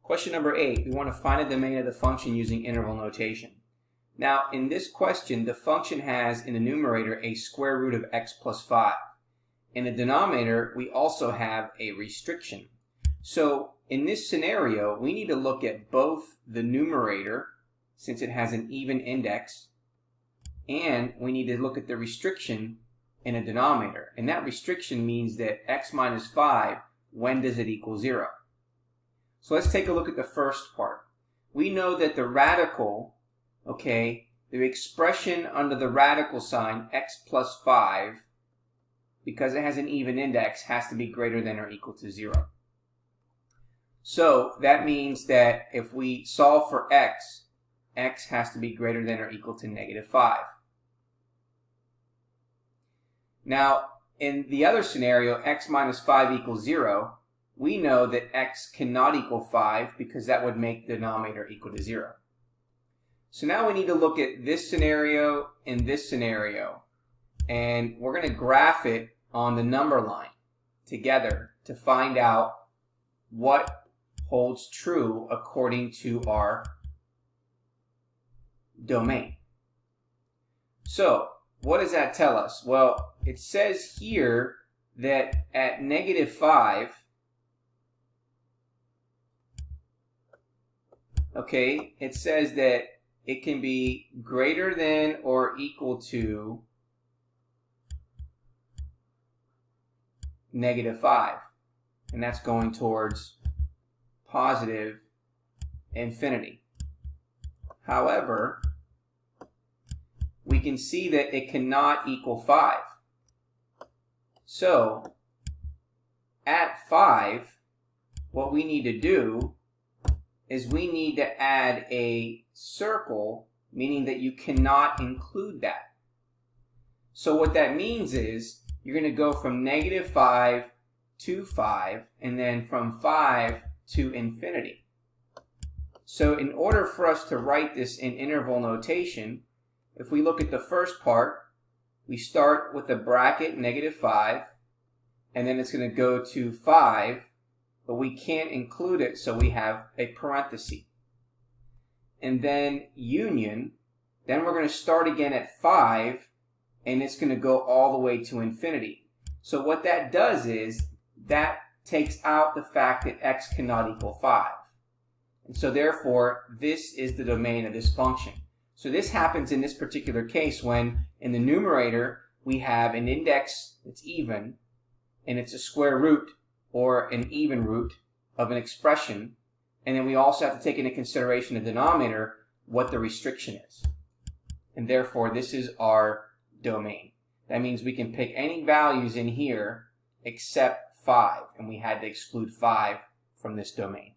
Question number 8, we want to find the domain of the function using interval notation. Now, in this question, the function has in the numerator a square root of x plus 5. In the denominator, we also have a restriction. So, in this scenario, we need to look at both the numerator, since it has an even index, and we need to look at the restriction in a denominator. And that restriction means that x minus 5, when does it equal 0? So let's take a look at the first part. We know that the radical, the expression under the radical sign, x plus 5, because it has an even index, has to be greater than or equal to 0. So that means that if we solve for x, x has to be greater than or equal to negative 5. Now, in the other scenario, x minus 5 equals 0, we know that x cannot equal 5 because that would make the denominator equal to 0. So now we need to look at this scenario and this scenario, and we're going to graph it on the number line together to find out what holds true according to our domain. So, what does that tell us? Well, it says here that at negative 5, it says that it can be greater than or equal to negative 5. And that's going towards positive infinity. However, we can see that it cannot equal 5. So, at 5, what we need to do is we need to add a circle, meaning that you cannot include that. So what that means is you're going to go from negative 5 to 5, and then from 5 to infinity. So in order for us to write this in interval notation, if we look at the first part, we start with a bracket negative 5, and then it's going to go to 5, but we can't include it, so we have a parenthesis. And then union, then we're going to start again at 5, and it's going to go all the way to infinity. So what that does is, that takes out the fact that x cannot equal 5. And so therefore, this is the domain of this function. So this happens in this particular case when, in the numerator, we have an index that's even, and it's a square root, or an even root of an expression, and then we also have to take into consideration the denominator, what the restriction is. And therefore, this is our domain. That means we can pick any values in here except 5, and we had to exclude 5 from this domain.